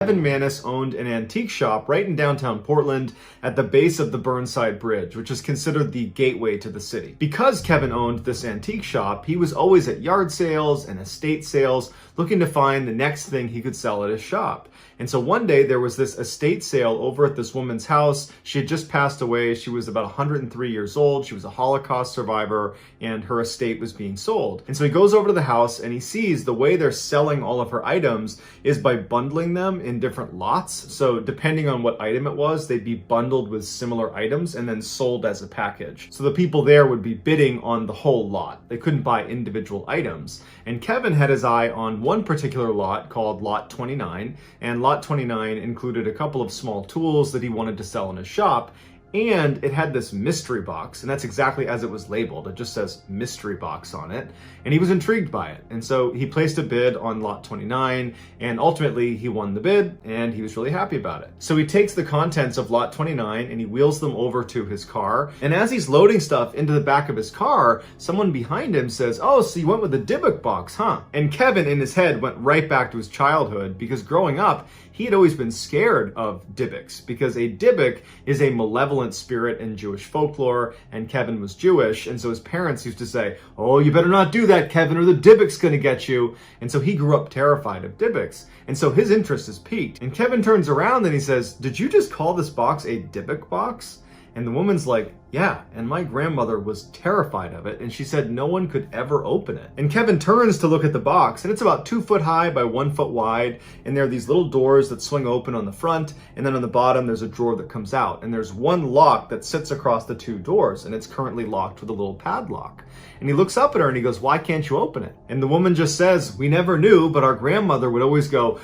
Kevin Mannis owned an antique shop right in downtown Portland at the base of the Burnside Bridge, which is considered the gateway to the city. Because Kevin owned this antique shop, he was always at yard sales and estate sales looking to find the next thing he could sell at his shop. And so one day there was this estate sale over at this woman's house. She had just passed away. She was about 103 years old. She was a Holocaust survivor, and her estate was being sold. And so he goes over to the house and he sees the way they're selling all of her items is by bundling them in different lots. So depending on what item it was, they'd be bundled with similar items and then sold as a package. So the people there would be bidding on the whole lot. They couldn't buy individual items. And Kevin had his eye on one particular lot called Lot 29, and Lot 29 included a couple of small tools that he wanted to sell in his shop. And it had this mystery box, and that's exactly as it was labeled. It just says mystery box on it. And he was intrigued by it. And so he placed a bid on lot 29, and ultimately he won the bid, and he was really happy about it. So he takes the contents of lot 29 and he wheels them over to his car. And as he's loading stuff into the back of his car, someone behind him says, "Oh, so you went with the Dybbuk box, huh?" And Kevin in his head went right back to his childhood, because growing up, he had always been scared of Dybbuks, because a Dybbuk is a malevolent spirit in Jewish folklore, and Kevin was Jewish, and so his parents used to say, "Oh, you better not do that, Kevin, or the Dybbuk's gonna get you." And so he grew up terrified of Dybbuks, and so his interest is piqued. And Kevin turns around and he says, "Did you just call this box a Dybbuk box?" And the woman's like, "Yeah, and my grandmother was terrified of it, and she said no one could ever open it." And Kevin turns to look at the box, and it's about 2 foot high by 1 foot wide, and there are these little doors that swing open on the front, and then on the bottom there's a drawer that comes out, and there's one lock that sits across the 2 doors, and it's currently locked with a little padlock. And he looks up at her and he goes, "Why can't you open it?" And the woman just says, "We never knew, but our grandmother would always go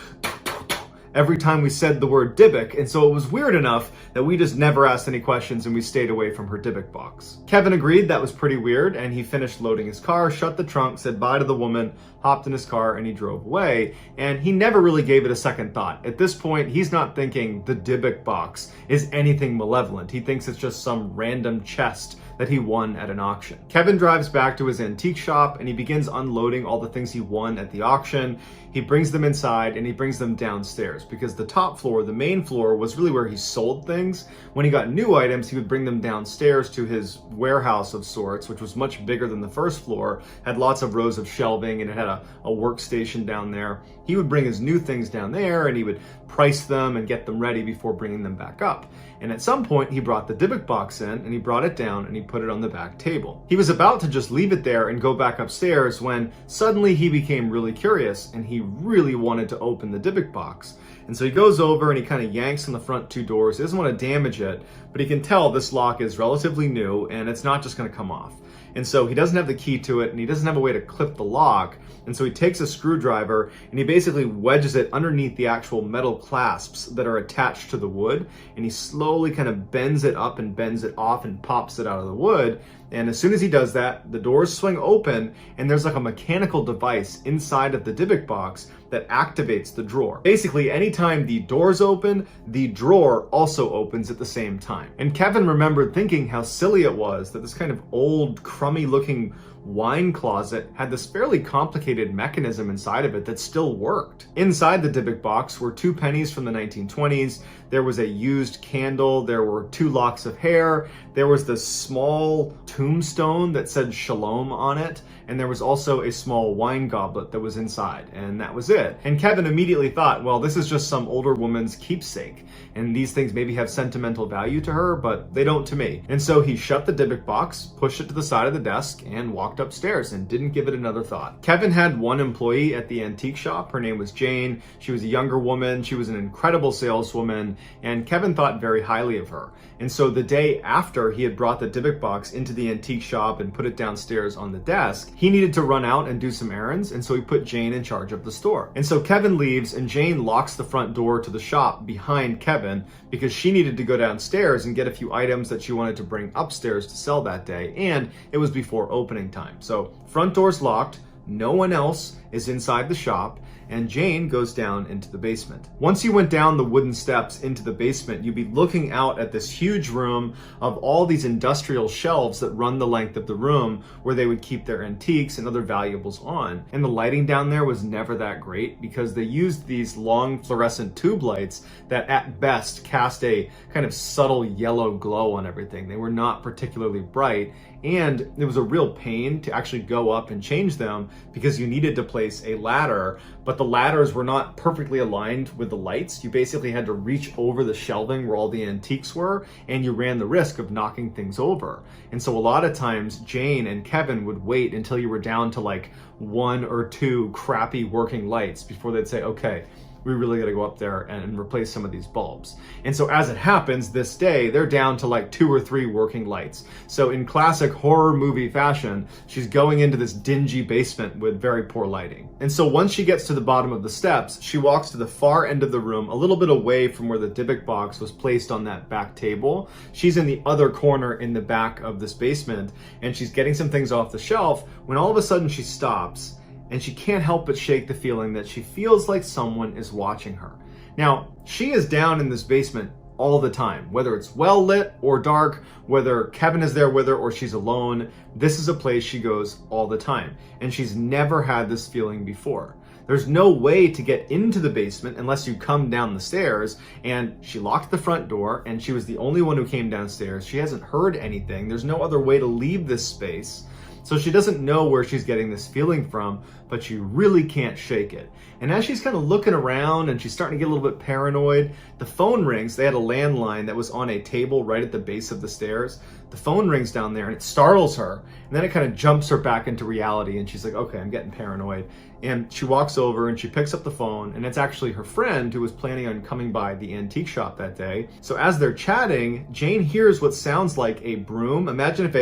every time we said the word Dybbuk, and so it was weird enough that we just never asked any questions and we stayed away from her Dybbuk box." Kevin agreed that was pretty weird, and he finished loading his car, shut the trunk, said bye to the woman, hopped in his car, and he drove away. And he never really gave it a second thought. At this point, he's not thinking the Dybbuk box is anything malevolent. He thinks it's just some random chest that he won at an auction. Kevin drives back to his antique shop and he begins unloading all the things he won at the auction. He brings them inside and he brings them downstairs, because the top floor, the main floor, was really where he sold things. When he got new items, he would bring them downstairs to his warehouse of sorts, which was much bigger than the first floor, had lots of rows of shelving, and it had a workstation down there. He would bring his new things down there and he would price them and get them ready before bringing them back up. And at some point, he brought the Dybbuk box in and he brought it down and he put it on the back table. He was about to just leave it there and go back upstairs when suddenly he became really curious and he really wanted to open the Dybbuk box. And so he goes over and he kind of yanks on the front 2 doors. He doesn't want to damage it, but he can tell this lock is relatively new and it's not just going to come off. And so he doesn't have the key to it and he doesn't have a way to clip the lock. And so he takes a screwdriver and he basically wedges it underneath the actual metal clasps that are attached to the wood. And he slowly kind of bends it up and bends it off and pops it out of the wood. And as soon as he does that, the doors swing open and there's like a mechanical device inside of the Dybbuk box that activates the drawer. Basically, anytime the doors open, the drawer also opens at the same time. And Kevin remembered thinking how silly it was that this kind of old, crummy looking wine closet had this fairly complicated mechanism inside of it that still worked. Inside the Dybbuk box were 2 pennies from the 1920s. There was a used candle. There were 2 locks of hair. There was this small tombstone that said Shalom on it. And there was also a small wine goblet that was inside. And that was it. And Kevin immediately thought, well, this is just some older woman's keepsake. And these things maybe have sentimental value to her, but they don't to me. And so he shut the Dybbuk box, pushed it to the side of the desk, and walked upstairs and didn't give it another thought. Kevin had one employee at the antique shop. Her name was Jane. She was a younger woman. She was an incredible saleswoman, and Kevin thought very highly of her. And so the day after he had brought the Dybbuk box into the antique shop and put it downstairs on the desk, he needed to run out and do some errands, and so he put Jane in charge of the store. And so Kevin leaves, and Jane locks the front door to the shop behind Kevin because she needed to go downstairs and get a few items that she wanted to bring upstairs to sell that day, and it was before opening time. So front door's locked, no one else, is inside the shop, and Jane goes down into the basement. Once you went down the wooden steps into the basement, you'd be looking out at this huge room of all these industrial shelves that run the length of the room where they would keep their antiques and other valuables on. And the lighting down there was never that great because they used these long fluorescent tube lights that at best cast a kind of subtle yellow glow on everything. They were not particularly bright, and it was a real pain to actually go up and change them because you needed to place a ladder, but the ladders were not perfectly aligned with the lights. You basically had to reach over the shelving where all the antiques were, and you ran the risk of knocking things over. And so a lot of times Jane and Kevin would wait until you were down to like 1 or 2 crappy working lights before they'd say, okay, we really got to go up there and replace some of these bulbs. And so as it happens, this day, they're down to like 2 or 3 working lights. So in classic horror movie fashion, she's going into this dingy basement with very poor lighting. And so once she gets to the bottom of the steps, she walks to the far end of the room, a little bit away from where the Dybbuk box was placed on that back table. She's in the other corner in the back of this basement, and she's getting some things off the shelf when all of a sudden she stops, and she can't help but shake the feeling that she feels like someone is watching her. Now, she is down in this basement all the time, whether it's well lit or dark, whether Kevin is there with her or she's alone. This is a place she goes all the time, and she's never had this feeling before. There's no way to get into the basement unless you come down the stairs, and she locked the front door, and she was the only one who came downstairs. She hasn't heard anything. There's no other way to leave this space. So she doesn't know where she's getting this feeling from, but she really can't shake it. And as she's kind of looking around and she's starting to get a little bit paranoid, the phone rings. They had a landline that was on a table right at the base of the stairs. The phone rings down there and it startles her. And then it kind of jumps her back into reality, and she's like, okay, I'm getting paranoid. And she walks over and she picks up the phone, and it's actually her friend who was planning on coming by the antique shop that day. So as they're chatting, Jane hears what sounds like a broom. Imagine if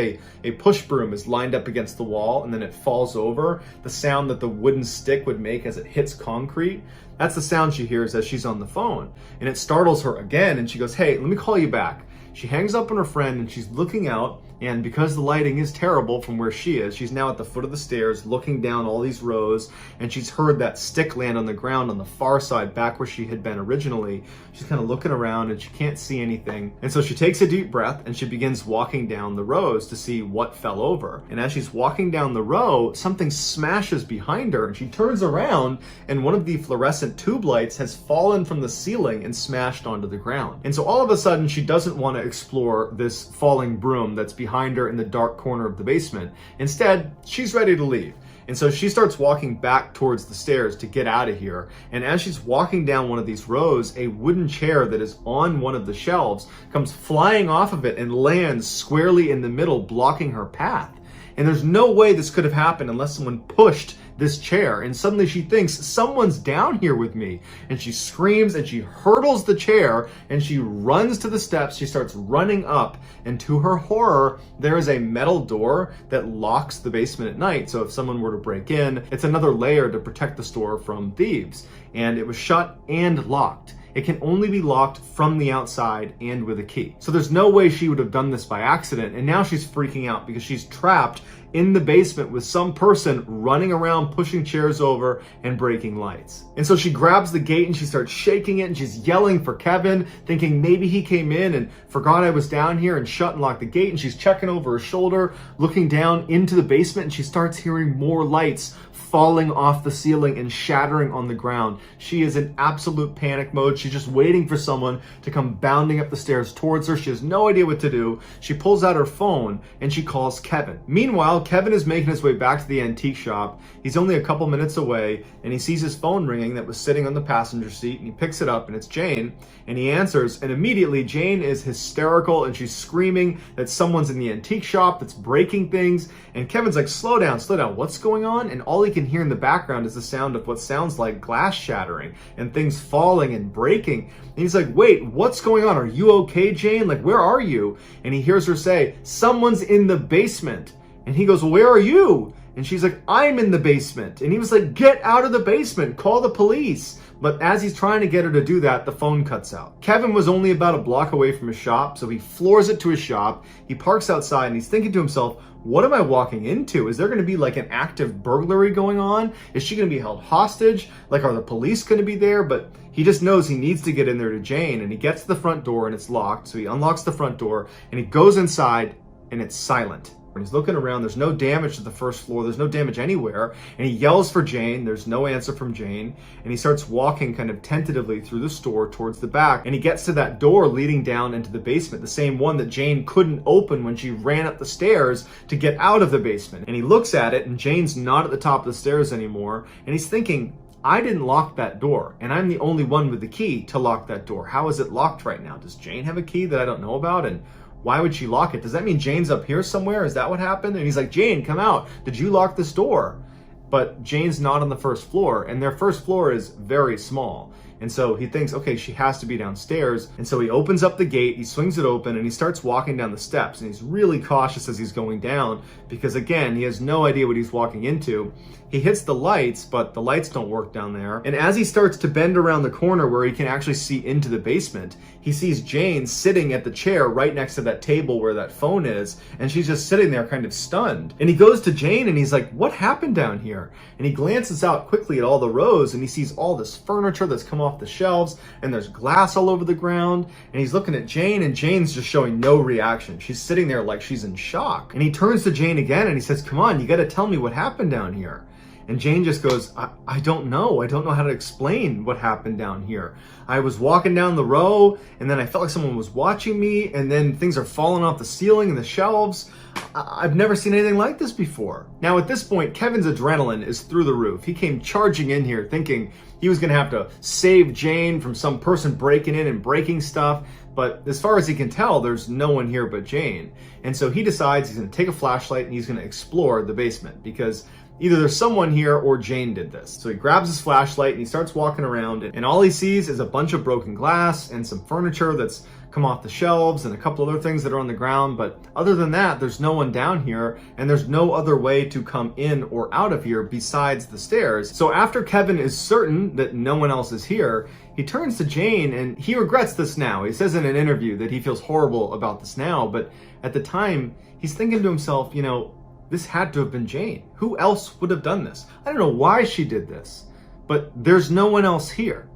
a push broom is lined up against the wall and then it falls over, the sound that the wooden stick would make as it hits concrete. That's the sound she hears as she's on the phone. And it startles her again, and she goes, hey, let me call you back. She hangs up on her friend and she's looking out, and because the lighting is terrible from where she is, she's now at the foot of the stairs looking down all these rows, and she's heard that stick land on the ground on the far side back where she had been originally. She's kind of looking around and she can't see anything. And so she takes a deep breath and she begins walking down the rows to see what fell over. And as she's walking down the row, something smashes behind her, and she turns around, and one of the fluorescent tube lights has fallen from the ceiling and smashed onto the ground. And so all of a sudden she doesn't want to explore this falling broom that's behind her in the dark corner of the basement. Instead, she's ready to leave. And so she starts walking back towards the stairs to get out of here. And as she's walking down one of these rows, a wooden chair that is on one of the shelves comes flying off of it and lands squarely in the middle, blocking her path. And there's no way this could have happened unless someone pushed this chair. And suddenly she thinks, someone's down here with me. And she screams and she hurdles the chair and she runs to the steps. She starts running up, and to her horror, there is a metal door that locks the basement at night. So if someone were to break in, it's another layer to protect the store from thieves. And it was shut and locked. It can only be locked from the outside and with a key. So there's no way she would have done this by accident. And now she's freaking out because she's trapped in the basement with some person running around, pushing chairs over and breaking lights. And so she grabs the gate and she starts shaking it, and she's yelling for Kevin, thinking maybe he came in and forgot I was down here and shut and locked the gate. And she's checking over her shoulder, looking down into the basement, and she starts hearing more lights falling off the ceiling and shattering on the ground. She is in absolute panic mode. She's just waiting for someone to come bounding up the stairs towards her. She has no idea what to do. She pulls out her phone and she calls Kevin. Meanwhile, Kevin is making his way back to the antique shop. He's only a couple minutes away, and he sees his phone ringing that was sitting on the passenger seat, and he picks it up, and it's Jane, and he answers, and immediately Jane is hysterical and she's screaming that someone's in the antique shop that's breaking things. And Kevin's like, slow down, what's going on? And all he can hear in the background is the sound of what sounds like glass shattering and things falling and breaking. And he's like, wait, what's going on? Are you okay, Jane? Like, where are you? And he hears her say, someone's in the basement. And he goes, well, where are you? And she's like, I'm in the basement. And he was like, get out of the basement, call the police. But as he's trying to get her to do that, the phone cuts out. Kevin was only about a block away from his shop, so he floors it to his shop. He parks outside and he's thinking to himself, what am I walking into? Is there going to be like an active burglary going on? Is she going to be held hostage? Like, are the police going to be there? But he just knows he needs to get in there to Jane, and he gets to the front door and it's locked. So he unlocks the front door and he goes inside and it's silent. When he's looking around, there's no damage to the first floor. There's no damage anywhere. And he yells for Jane. There's no answer from Jane. And he starts walking kind of tentatively through the store towards the back. And he gets to that door leading down into the basement, the same one that Jane couldn't open when she ran up the stairs to get out of the basement. And he looks at it, and Jane's not at the top of the stairs anymore. And he's thinking, I didn't lock that door, and I'm the only one with the key to lock that door. How is it locked right now? Does Jane have a key that I don't know about? And why would she lock it? Does that mean Jane's up here somewhere? Is that what happened? And he's like, Jane, come out. Did you lock this door? But Jane's not on the first floor, and their first floor is very small. And so he thinks, okay, she has to be downstairs. And so he opens up the gate, he swings it open, and he starts walking down the steps. And he's really cautious as he's going down because, again, he has no idea what he's walking into. He hits the lights, but the lights don't work down there. And as he starts to bend around the corner where he can actually see into the basement, he sees Jane sitting at the chair right next to that table where that phone is. And she's just sitting there kind of stunned. And he goes to Jane and he's like, what happened down here? And he glances out quickly at all the rows and he sees all this furniture that's come off the shelves, and there's glass all over the ground. And he's looking at Jane, and Jane's just showing no reaction. She's sitting there like she's in shock. And he turns to Jane again and he says, come on, you got to tell me what happened down here. And Jane just goes, I don't know. I don't know how to explain what happened down here. I was walking down the row, and then I felt like someone was watching me, and then things are falling off the ceiling and the shelves. I've never seen anything like this before. Now, at this point, Kevin's adrenaline is through the roof. He came charging in here thinking he was going to have to save Jane from some person breaking in and breaking stuff. But as far as he can tell, there's no one here but Jane. And so he decides he's going to take a flashlight and he's going to explore the basement because either there's someone here or Jane did this. So he grabs his flashlight and he starts walking around, and all he sees is a bunch of broken glass and some furniture that's come off the shelves and a couple other things that are on the ground. But other than that, there's no one down here, and there's no other way to come in or out of here besides the stairs. So after Kevin is certain that no one else is here, he turns to Jane, and he regrets this now. He says in an interview that he feels horrible about this now, but at the time, he's thinking to himself, you know, this had to have been Jane. Who else would have done this? I don't know why she did this, but there's no one else here.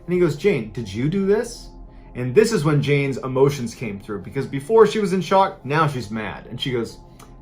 And he goes, Jane, did you do this? And this is when Jane's emotions came through, because before she was in shock, now she's mad. And she goes,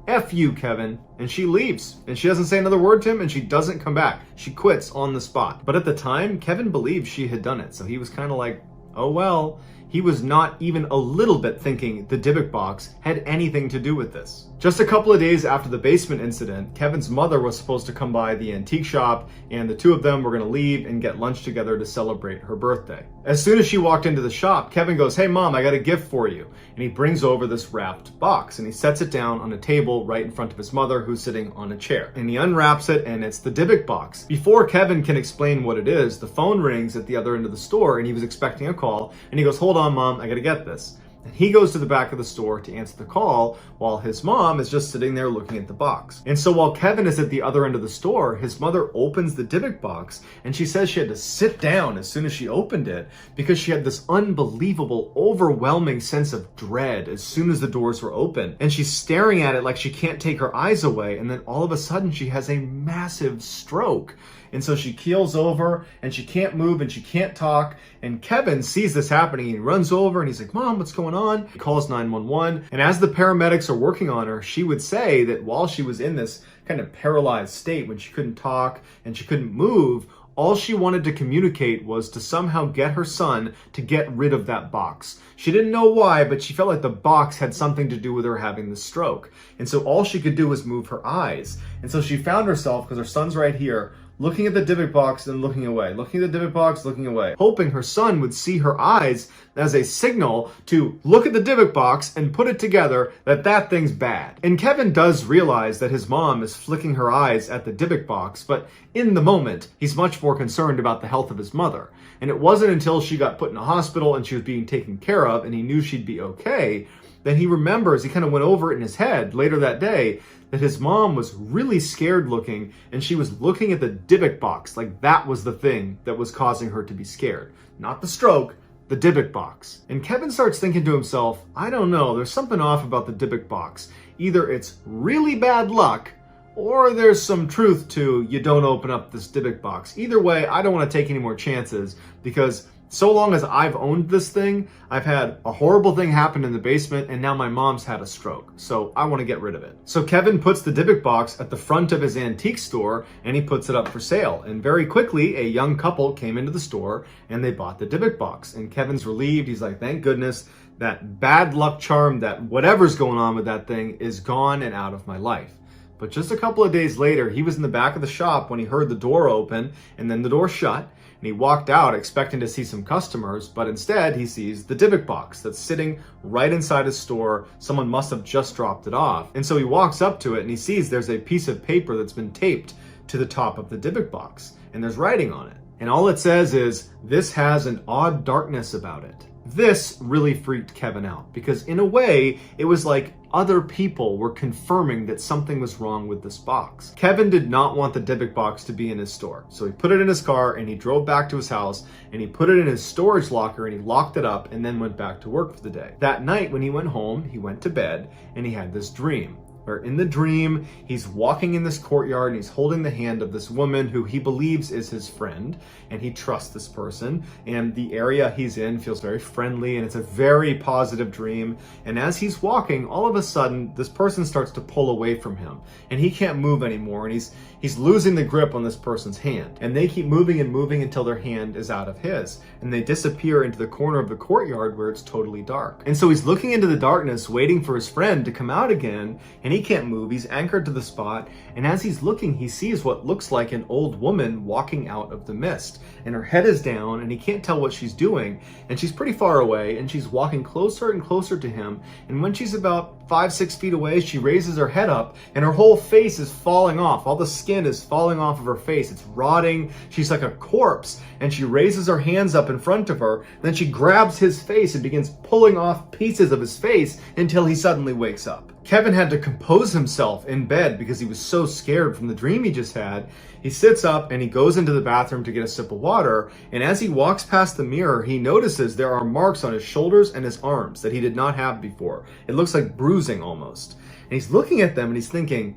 F you, Kevin. And she leaves. And she doesn't say another word to him, and she doesn't come back. She quits on the spot. But at the time, Kevin believed she had done it. So he was kind of like, oh well. He was not even a little bit thinking the Dybbuk Box had anything to do with this. Just a couple of days after the basement incident, Kevin's mother was supposed to come by the antique shop, and the two of them were going to leave and get lunch together to celebrate her birthday. As soon as she walked into the shop, Kevin goes, hey mom, I got a gift for you. And he brings over this wrapped box and he sets it down on a table right in front of his mother, who's sitting on a chair. And he unwraps it, and it's the Dybbuk Box. Before Kevin can explain what it is, the phone rings at the other end of the store, and he was expecting a call, and he goes, hold on mom, I gotta get this. And he goes to the back of the store to answer the call while his mom is just sitting there looking at the box. And so while Kevin is at the other end of the store, his mother opens the Dybbuk Box, and she says she had to sit down as soon as she opened it because she had this unbelievable, overwhelming sense of dread as soon as the doors were open. And she's staring at it like she can't take her eyes away, and then all of a sudden she has a massive stroke. And so she keels over and she can't move and she can't talk. And Kevin sees this happening. He runs over and he's like, Mom, what's going on? He calls 911. And as the paramedics are working on her, she would say that while she was in this kind of paralyzed state, when she couldn't talk and she couldn't move, all she wanted to communicate was to somehow get her son to get rid of that box. She didn't know why, but she felt like the box had something to do with her having the stroke. And so all she could do was move her eyes. And so she found herself, because her son's right here, looking at the Dybbuk Box and looking away, looking at the Dybbuk Box, looking away, hoping her son would see her eyes as a signal to look at the Dybbuk Box and put it together that that thing's bad. And Kevin does realize that his mom is flicking her eyes at the Dybbuk Box, but in the moment, he's much more concerned about the health of his mother. And it wasn't until she got put in a hospital and she was being taken care of and he knew she'd be okay then he remembers, he kind of went over it in his head later that day, that his mom was really scared looking, and she was looking at the Dybbuk box, like that was the thing that was causing her to be scared. Not the stroke, the Dybbuk box. And Kevin starts thinking to himself, I don't know, there's something off about the Dybbuk box. Either it's really bad luck, or there's some truth to you don't open up this Dybbuk box. Either way, I don't want to take any more chances, because so long as I've owned this thing, I've had a horrible thing happen in the basement, and now my mom's had a stroke. So I want to get rid of it. So Kevin puts the Dybbuk box at the front of his antique store, and he puts it up for sale. And very quickly, a young couple came into the store, and they bought the Dybbuk box. And Kevin's relieved. He's like, thank goodness that bad luck charm, that whatever's going on with that thing is gone and out of my life. But just a couple of days later, he was in the back of the shop when he heard the door open, and then the door shut. And he walked out expecting to see some customers, but instead he sees the Dybbuk box that's sitting right inside his store. Someone must have just dropped it off. And so he walks up to it and he sees there's a piece of paper that's been taped to the top of the Dybbuk box, and there's writing on it. And all it says is, "This has an odd darkness about it." This really freaked Kevin out, because in a way, it was like other people were confirming that something was wrong with this box. Kevin did not want the Dybbuk box to be in his store, so he put it in his car and he drove back to his house and he put it in his storage locker and he locked it up and then went back to work for the day. That night when he went home, he went to bed and he had this dream. Where in the dream, he's walking in this courtyard and he's holding the hand of this woman who he believes is his friend, and he trusts this person, and the area he's in feels very friendly, and it's a very positive dream. And as he's walking, all of a sudden, this person starts to pull away from him, and he can't move anymore, and he's losing the grip on this person's hand. And they keep moving and moving until their hand is out of his, and they disappear into the corner of the courtyard where it's totally dark. And so he's looking into the darkness, waiting for his friend to come out again, and he can't move. He's anchored to the spot, and as he's looking, he sees what looks like an old woman walking out of the mist, and her head is down, and he can't tell what she's doing, and she's pretty far away, and she's walking closer and closer to him. And when she's about 5-6 feet away, she raises her head up, and her whole face is falling off. All the skin is falling off of her face. It's rotting. She's like a corpse, and she raises her hands up in front of her. Then she grabs his face and begins pulling off pieces of his face until he suddenly wakes up. Kevin had to compose himself in bed because he was so scared from the dream he just had. He sits up and he goes into the bathroom to get a sip of water, and as he walks past the mirror, he notices there are marks on his shoulders and his arms that he did not have before. It looks like bruising almost. And he's looking at them and he's thinking,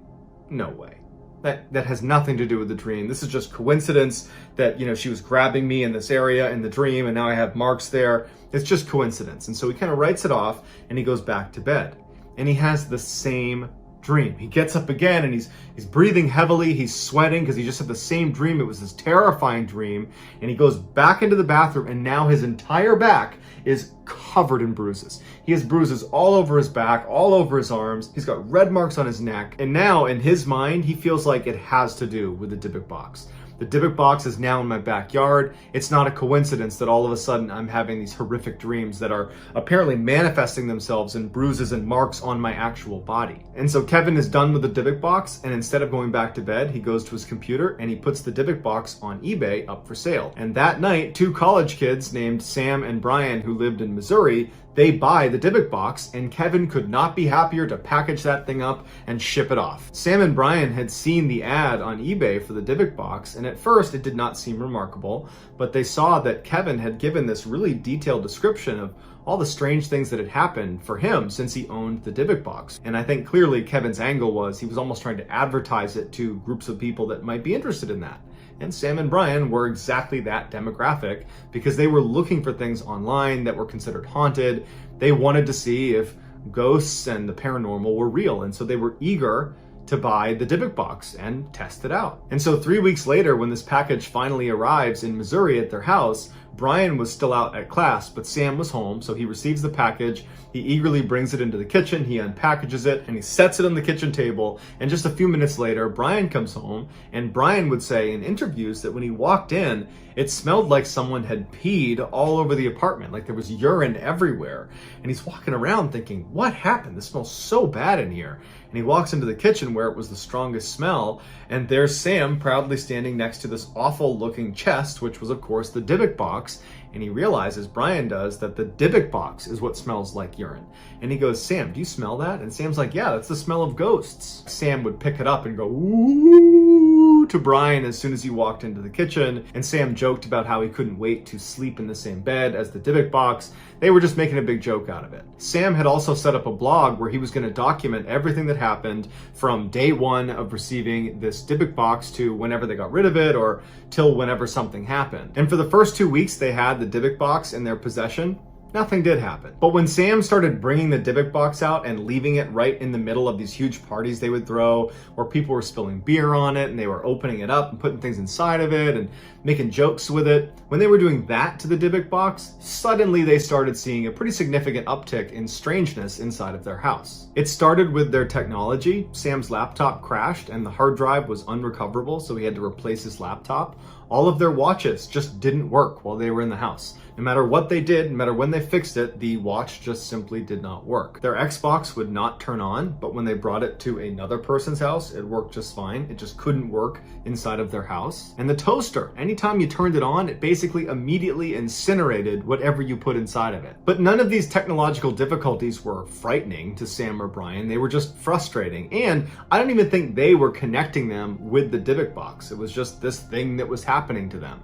no way. That has nothing to do with the dream. This is just coincidence that, she was grabbing me in this area in the dream and now I have marks there. It's just coincidence. And so he kind of writes it off and he goes back to bed. And he has the same dream. He gets up again and he's breathing heavily. He's sweating because he just had the same dream. It was this terrifying dream. And he goes back into the bathroom, and now his entire back is covered in bruises. He has bruises all over his back, all over his arms. He's got red marks on his neck. And now in his mind, he feels like it has to do with the Dybbuk box. The Dybbuk box is now in my backyard. It's not a coincidence that all of a sudden I'm having these horrific dreams that are apparently manifesting themselves in bruises and marks on my actual body. And so Kevin is done with the Dybbuk box, and instead of going back to bed, he goes to his computer and he puts the Dybbuk box on eBay up for sale. And that night, 2 college kids named Sam and Brian, who lived in Missouri, they buy the Dybbuk box, and Kevin could not be happier to package that thing up and ship it off. Sam and Brian had seen the ad on eBay for the Dybbuk box, and at first it did not seem remarkable, but they saw that Kevin had given this really detailed description of all the strange things that had happened for him since he owned the Dybbuk box. And I think clearly Kevin's angle was he was almost trying to advertise it to groups of people that might be interested in that. And Sam and Brian were exactly that demographic because they were looking for things online that were considered haunted. They wanted to see if ghosts and the paranormal were real. And so they were eager to buy the Dybbuk box and test it out. And so 3 weeks later, when this package finally arrives in Missouri at their house, Brian was still out at class, but Sam was home, so he receives the package. He eagerly brings it into the kitchen, he unpackages it, and he sets it on the kitchen table. And just a few minutes later, Brian comes home, and Brian would say in interviews that when he walked in, it smelled like someone had peed all over the apartment, like there was urine everywhere. And he's walking around thinking, what happened? This smells so bad in here. And he walks into the kitchen where it was the strongest smell, and there's Sam proudly standing next to this awful looking chest, which was of course the Dybbuk box. And he realizes, Brian does, that the Dybbuk box is what smells like urine. And he goes, Sam, do you smell that? And Sam's like, yeah, that's the smell of ghosts. Sam would pick it up and go, ooh, to Brian as soon as he walked into the kitchen. And Sam joked about how he couldn't wait to sleep in the same bed as the Dybbuk box. They were just making a big joke out of it. Sam had also set up a blog where he was going to document everything that happened from day one of receiving this Dybbuk box to whenever they got rid of it or till whenever something happened. And for the first 2 weeks they had the Dybbuk box in their possession, nothing did happen. But when Sam started bringing the Dybbuk box out and leaving it right in the middle of these huge parties they would throw, where people were spilling beer on it and they were opening it up and putting things inside of it and making jokes with it, when they were doing that to the Dybbuk box, suddenly they started seeing a pretty significant uptick in strangeness inside of their house. It started with their technology. Sam's laptop crashed and the hard drive was unrecoverable, so he had to replace his laptop. All of their watches just didn't work while they were in the house. No matter what they did, no matter when they fixed it, the watch just simply did not work. Their Xbox would not turn on, but when they brought it to another person's house, it worked just fine. It just couldn't work inside of their house. And the toaster, anytime you turned it on, it basically immediately incinerated whatever you put inside of it. But none of these technological difficulties were frightening to Sam or Brian. They were just frustrating. And I don't even think they were connecting them with the Dybbuk box. It was just this thing that was happening to them.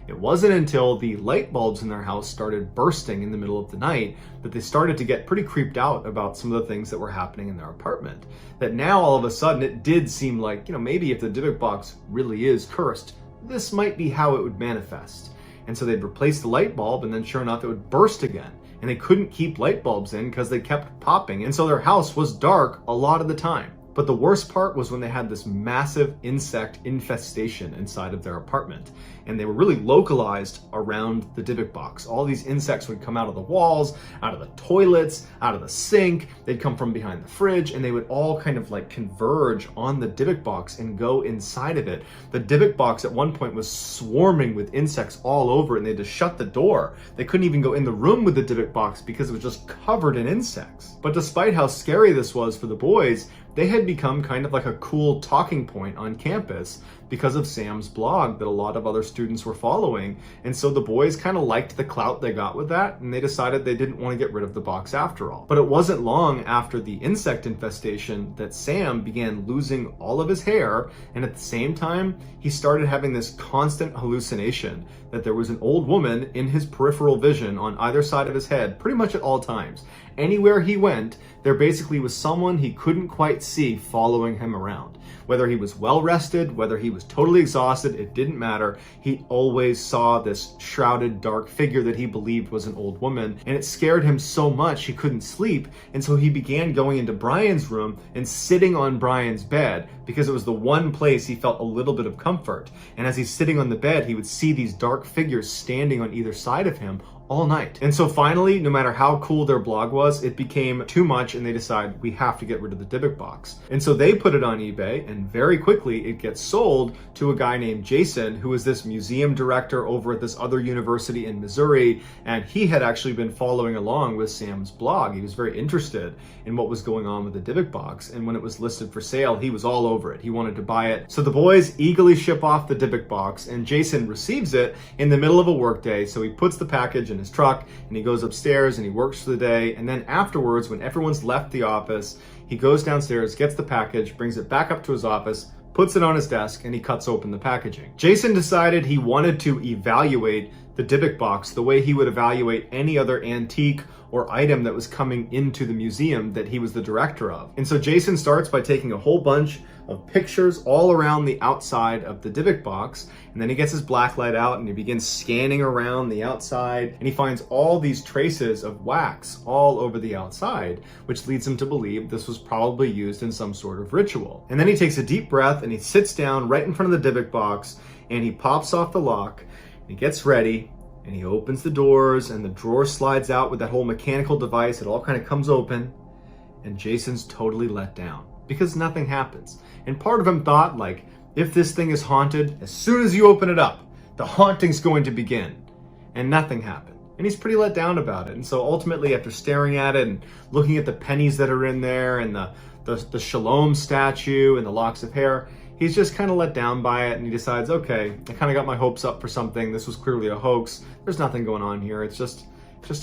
It wasn't until the light bulbs in their house started bursting in the middle of the night that they started to get pretty creeped out about some of the things that were happening in their apartment. That now all of a sudden it did seem like, maybe if the Dybbuk box really is cursed, this might be how it would manifest. And so they'd replace the light bulb and then sure enough it would burst again. And they couldn't keep light bulbs in because they kept popping. And so their house was dark a lot of the time. But the worst part was when they had this massive insect infestation inside of their apartment. And they were really localized around the Dybbuk box. All these insects would come out of the walls, out of the toilets, out of the sink. They'd come from behind the fridge, and they would all kind of like converge on the Dybbuk box and go inside of it. The Dybbuk box at one point was swarming with insects all over it, and they had to shut the door. They couldn't even go in the room with the Dybbuk box because it was just covered in insects. But despite how scary this was for the boys, they had become kind of like a cool talking point on campus because of Sam's blog that a lot of other students were following. And so the boys kind of liked the clout they got with that, and they decided they didn't want to get rid of the box after all. But it wasn't long after the insect infestation that Sam began losing all of his hair, and at the same time, he started having this constant hallucination that there was an old woman in his peripheral vision on either side of his head pretty much at all times. Anywhere he went, there basically was someone he couldn't quite see following him around. Whether he was well rested, whether he was totally exhausted, it didn't matter. He always saw this shrouded dark figure that he believed was an old woman, and it scared him so much he couldn't sleep. And so he began going into Brian's room and sitting on Brian's bed because it was the one place he felt a little bit of comfort. And as he's sitting on the bed, he would see these dark figures standing on either side of him all night. And so finally, no matter how cool their blog was, it became too much and they decided we have to get rid of the Dybbuk box. And so they put it on eBay, and very quickly it gets sold to a guy named Jason, who is this museum director over at this other university in Missouri. And he had actually been following along with Sam's blog. He was very interested in what was going on with the Dybbuk box. And when it was listed for sale, he was all over it. He wanted to buy it. So the boys eagerly ship off the Dybbuk box, and Jason receives it in the middle of a workday. So he puts the package in his truck and he goes upstairs and he works for the day. And then afterwards, when everyone's left the office, he goes downstairs, gets the package, brings it back up to his office, puts it on his desk, and he cuts open the packaging. Jason decided he wanted to evaluate the Dybbuk box the way he would evaluate any other antique or item that was coming into the museum that he was the director of. And so Jason starts by taking a whole bunch of pictures all around the outside of the Dybbuk box, and then he gets his blacklight out and he begins scanning around the outside, and he finds all these traces of wax all over the outside, which leads him to believe this was probably used in some sort of ritual. And then he takes a deep breath and he sits down right in front of the Dybbuk box and he pops off the lock and he gets ready and he opens the doors and the drawer slides out with that whole mechanical device. It all kind of comes open, and Jason's totally let down because nothing happens. And part of him thought, like, if this thing is haunted, as soon as you open it up, the haunting's going to begin. And nothing happened. And he's pretty let down about it. And so ultimately, after staring at it and looking at the pennies that are in there and the Shalom statue and the locks of hair, he's just kind of let down by it, and he decides, okay, I kind of got my hopes up for something. This was clearly a hoax. There's nothing going on here. It's just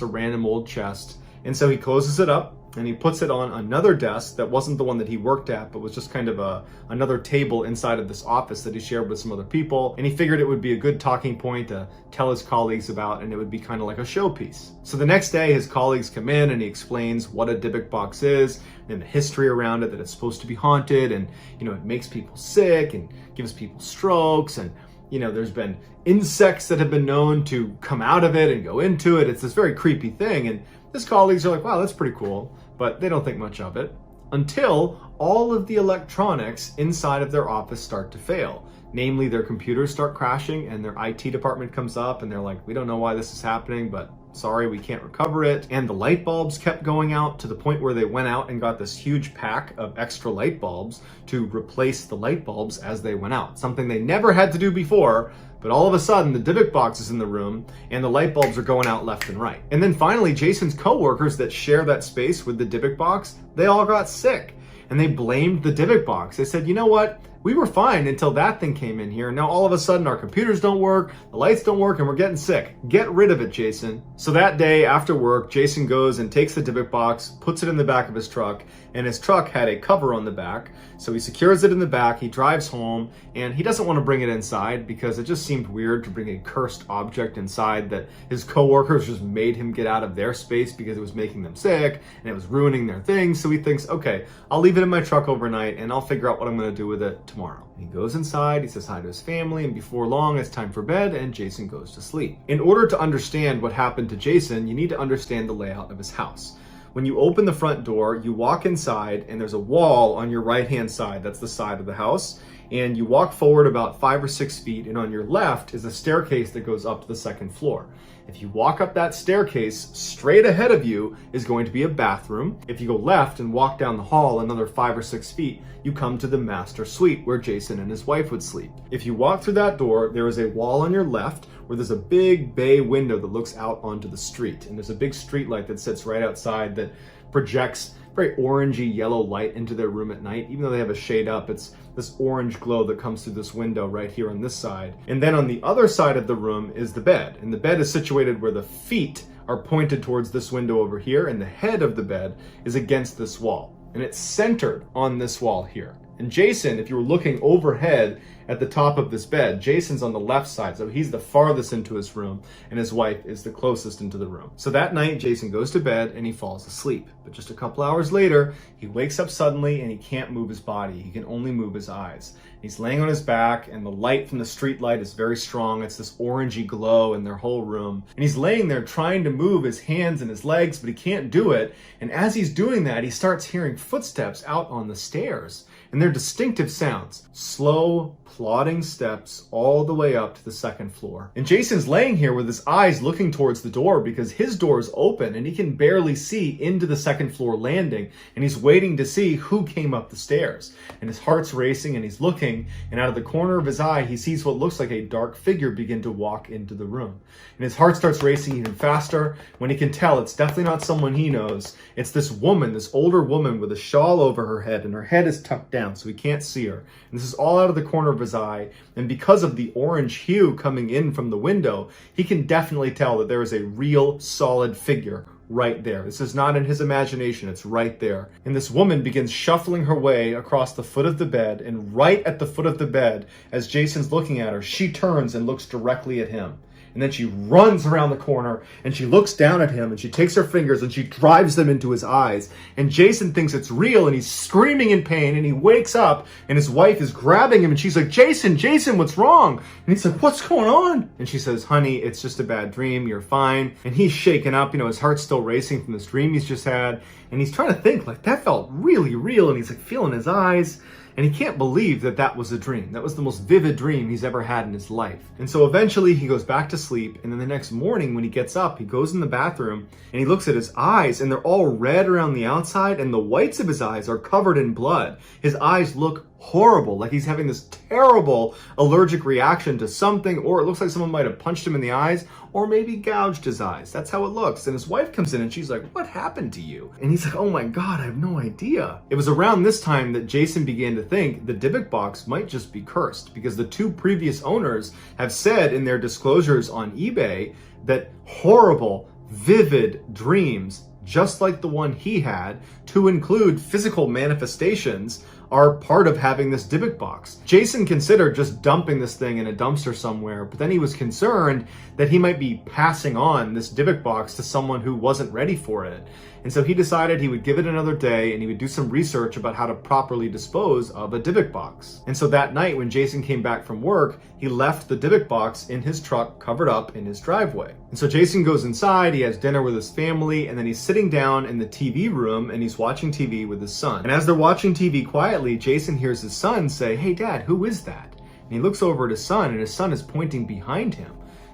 a random old chest. And so he closes it up and he puts it on another desk that wasn't the one that he worked at, but was just kind of another table inside of this office that he shared with some other people. And he figured it would be a good talking point to tell his colleagues about, and it would be kind of like a showpiece. So the next day, his colleagues come in and he explains what a Dybbuk box is and the history around it, that it's supposed to be haunted, and it makes people sick and gives people strokes, and there's been insects that have been known to come out of it and go into it. It's this very creepy thing. And his colleagues are like, wow, that's pretty cool. But they don't think much of it until all of the electronics inside of their office start to fail. Namely, their computers start crashing and their IT department comes up and they're like, we don't know why this is happening, but sorry, we can't recover it. And the light bulbs kept going out to the point where they went out and got this huge pack of extra light bulbs to replace the light bulbs as they went out. Something they never had to do before, but all of a sudden the Dybbuk box is in the room and the light bulbs are going out left and right. And then finally, Jason's coworkers that share that space with the Dybbuk box, they all got sick and they blamed the Dybbuk box. They said, you know what? We were fine until that thing came in here. Now all of a sudden our computers don't work, the lights don't work, and we're getting sick. Get rid of it, Jason. So that day after work, Jason goes and takes the Dybbuk box, puts it in the back of his truck, and his truck had a cover on the back. So he secures it in the back, he drives home, and he doesn't want to bring it inside because it just seemed weird to bring a cursed object inside that his coworkers just made him get out of their space because it was making them sick and it was ruining their things. So he thinks, okay, I'll leave it in my truck overnight and I'll figure out what I'm going to do with it tomorrow. He goes inside, he says hi to his family, and before long it's time for bed and Jason goes to sleep. In order to understand what happened to Jason, you need to understand the layout of his house. When you open the front door, you walk inside and there's a wall on your right-hand side. That's the side of the house. And you walk forward about 5 or 6 feet, and on your left is a staircase that goes up to the second floor. If you walk up that staircase, straight ahead of you is going to be a bathroom. If you go left and walk down the hall another 5 or 6 feet, you come to the master suite where Jason and his wife would sleep. If you walk through that door, there is a wall on your left where there's a big bay window that looks out onto the street. And there's a big street light that sits right outside that projects very orangey yellow light into their room at night. Even though they have a shade up, it's this orange glow that comes through this window right here on this side. And then on the other side of the room is the bed. And the bed is situated where the feet are pointed towards this window over here, and the head of the bed is against this wall. And it's centered on this wall here. And Jason, if you were looking overhead at the top of this bed, Jason's on the left side, so he's the farthest into his room, and his wife is the closest into the room. So that night, Jason goes to bed and he falls asleep. But just a couple hours later, he wakes up suddenly and he can't move his body. He can only move his eyes. He's laying on his back, and the light from the street light is very strong. It's this orangey glow in their whole room. And he's laying there trying to move his hands and his legs, but he can't do it. And as he's doing that, he starts hearing footsteps out on the stairs. And they're distinctive sounds. Slow, plodding steps all the way up to the second floor. And Jason's laying here with his eyes looking towards the door because his door's open and he can barely see into the second floor landing. And he's waiting to see who came up the stairs. And his heart's racing and he's looking, and out of the corner of his eye, he sees what looks like a dark figure begin to walk into the room. And his heart starts racing even faster when he can tell it's definitely not someone he knows. It's this woman, this older woman with a shawl over her head, and her head is tucked down so he can't see her. And this is all out of the corner of his eye. And because of the orange hue coming in from the window, he can definitely tell that there is a real solid figure right there. This is not in his imagination, it's right there. And this woman begins shuffling her way across the foot of the bed, and right at the foot of the bed, as Jason's looking at her, she turns and looks directly at him. And then she runs around the corner and she looks down at him and she takes her fingers and she drives them into his eyes. And Jason thinks it's real and he's screaming in pain, and he wakes up and his wife is grabbing him and she's like, Jason, what's wrong? And he's like, what's going on? And she says, honey, it's just a bad dream. You're fine. And he's shaken up. His heart's still racing from this dream he's just had. And he's trying to think, like, that felt really real. And he's like feeling his eyes. And he can't believe that that was a dream. That was the most vivid dream he's ever had in his life. And so eventually he goes back to sleep. And then the next morning when he gets up, he goes in the bathroom and he looks at his eyes, and they're all red around the outside, and the whites of his eyes are covered in blood. His eyes look horrible, like he's having this terrible allergic reaction to something, or it looks like someone might have punched him in the eyes or maybe gouged his eyes. That's how it looks. And his wife comes in and she's like, what happened to you? And he's like, oh my God, I have no idea. It was around this time that Jason began to think the Dybbuk box might just be cursed, because the two previous owners have said in their disclosures on eBay that horrible, vivid dreams, just like the one he had, to include physical manifestations, are part of having this Dybbuk box. Jason considered just dumping this thing in a dumpster somewhere, but then he was concerned that he might be passing on this Dybbuk box to someone who wasn't ready for it. And so he decided he would give it another day and he would do some research about how to properly dispose of a Dybbuk box. And so that night when Jason came back from work, he left the Dybbuk box in his truck covered up in his driveway. And so Jason goes inside, he has dinner with his family, and then he's sitting down in the TV room and he's watching TV with his son. And as they're watching TV quietly, Jason hears his son say, hey Dad, who is that? And he looks over at his son and his son is pointing behind him.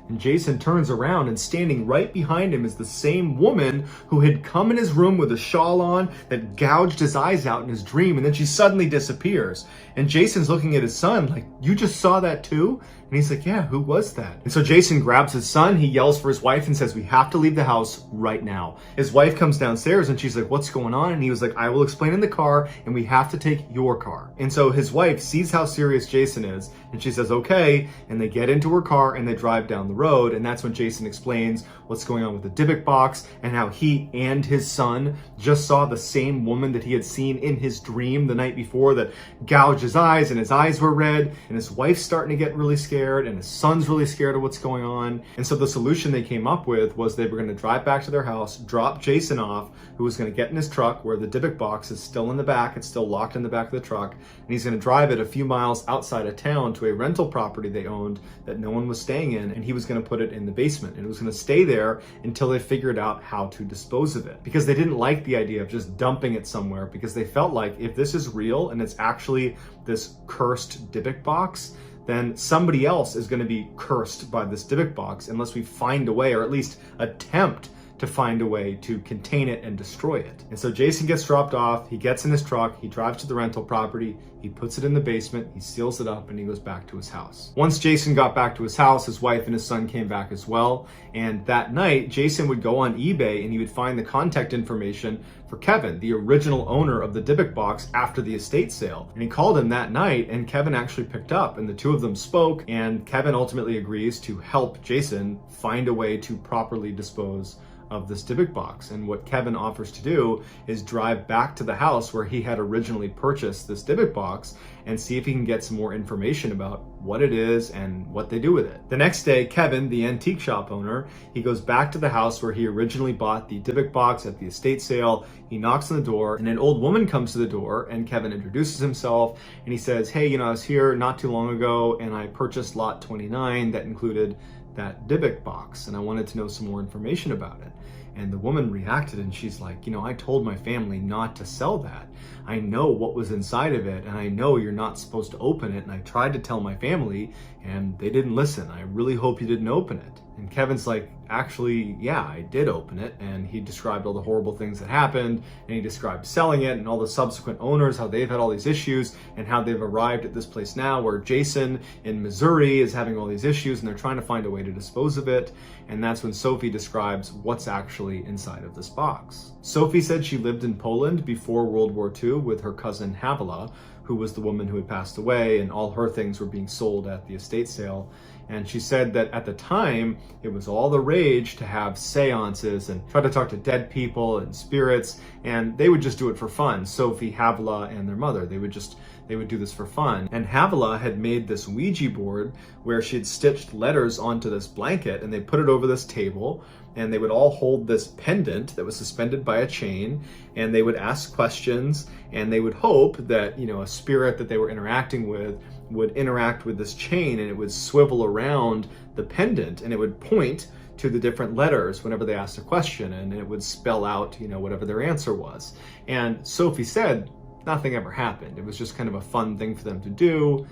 And Jason turns around and standing right behind him is the same woman who had come in his room with a shawl on that gouged his eyes out in his dream, and then she suddenly disappears. And Jason's looking at his son like, you just saw that too? And he's like, yeah, who was that? And so Jason grabs his son, he yells for his wife and says, we have to leave the house right now. His wife comes downstairs and she's like, what's going on? And he was like, I will explain in the car, and we have to take your car. And so his wife sees how serious Jason is and she says, okay. And they get into her car and they drive down the road. And that's when Jason explains what's going on with the Dybbuk box and how he and his son just saw the same woman that he had seen in his dream the night before that gouged his eyes, and his eyes were red, and his wife's starting to get really scared, and his son's really scared of what's going on. And so the solution they came up with was they were going to drive back to their house, drop Jason off, who was going to get in his truck where the Dybbuk box is still in the back, it's still locked in the back of the truck, and he's going to drive it a few miles outside of town to a rental property they owned that no one was staying in, and he was going to put it in the basement, and it was going to stay there until they figured out how to dispose of it, because they didn't like the idea of just dumping it somewhere, because they felt like if this is real and it's actually this cursed Dybbuk box, then somebody else is going to be cursed by this Dybbuk box unless we find a way, or at least attempt to find a way to contain it and destroy it. And so Jason gets dropped off, he gets in his truck, he drives to the rental property, he puts it in the basement, he seals it up, and he goes back to his house. Once Jason got back to his house, his wife and his son came back as well. And that night, Jason would go on eBay and he would find the contact information for Kevin, the original owner of the Dybbuk box after the estate sale. And he called him that night, and Kevin actually picked up, and the two of them spoke, and Kevin ultimately agrees to help Jason find a way to properly dispose of this Dybbuk box. And what Kevin offers to do is drive back to the house where he had originally purchased this Dybbuk box and see if he can get some more information about what it is and what they do with it. The next day, Kevin, the antique shop owner, he goes back to the house where he originally bought the Dybbuk box at the estate sale. He knocks on the door and an old woman comes to the door, and Kevin introduces himself and he says, hey, I was here not too long ago and I purchased lot 29 that included that Dybbuk box, and I wanted to know some more information about it. And the woman reacted and she's like, I told my family not to sell that. I know what was inside of it, and I know you're not supposed to open it, and I tried to tell my family and they didn't listen. I really hope you didn't open it. And Kevin's like, actually, yeah, I did open it. And he described all the horrible things that happened, and he described selling it and all the subsequent owners, how they've had all these issues and how they've arrived at this place now where Jason in Missouri is having all these issues and they're trying to find a way to dispose of it. And that's when Sophie describes what's actually inside of this box. Sophie said she lived in Poland before World War II with her cousin Havila, who was the woman who had passed away, and all her things were being sold at the estate sale. And she said that at the time, it was all the rage to have seances and try to talk to dead people and spirits, and they would just do it for fun. Sophie, Havila, and their mother, they would do this for fun. And Havila had made this Ouija board where she had stitched letters onto this blanket, and they put it over this table, and they would all hold this pendant that was suspended by a chain, and they would ask questions, and they would hope that, a spirit that they were interacting with would interact with this chain, and it would swivel around the pendant, and it would point to the different letters whenever they asked a question, and it would spell out, whatever their answer was. And Sophie said nothing ever happened. It was just kind of a fun thing for them to do.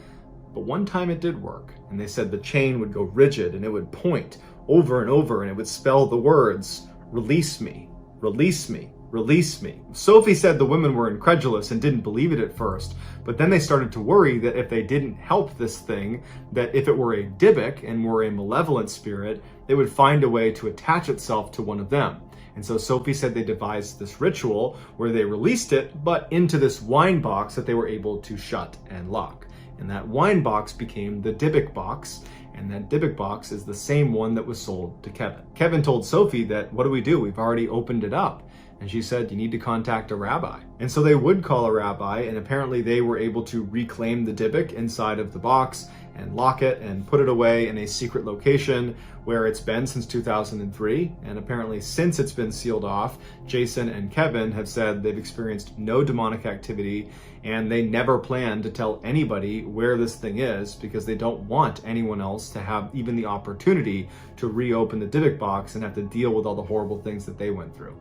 But one time it did work, and they said the chain would go rigid and it would point over and over, and it would spell the words, release me, release me, release me. Sophie said the women were incredulous and didn't believe it at first, but then they started to worry that if they didn't help this thing, that if it were a Dybbuk and were a malevolent spirit, they would find a way to attach itself to one of them. And so Sophie said they devised this ritual where they released it, but into this wine box that they were able to shut and lock. And that wine box became the Dybbuk Box, and that Dybbuk Box is the same one that was sold to Kevin. Kevin told Sophie that, what do? We've already opened it up. And she said, you need to contact a rabbi. And so they would call a rabbi, and apparently they were able to reclaim the Dybbuk inside of the box and lock it and put it away in a secret location where it's been since 2003. And apparently since it's been sealed off, Jason and Kevin have said they've experienced no demonic activity, and they never plan to tell anybody where this thing is because they don't want anyone else to have even the opportunity to reopen the Dybbuk box and have to deal with all the horrible things that they went through.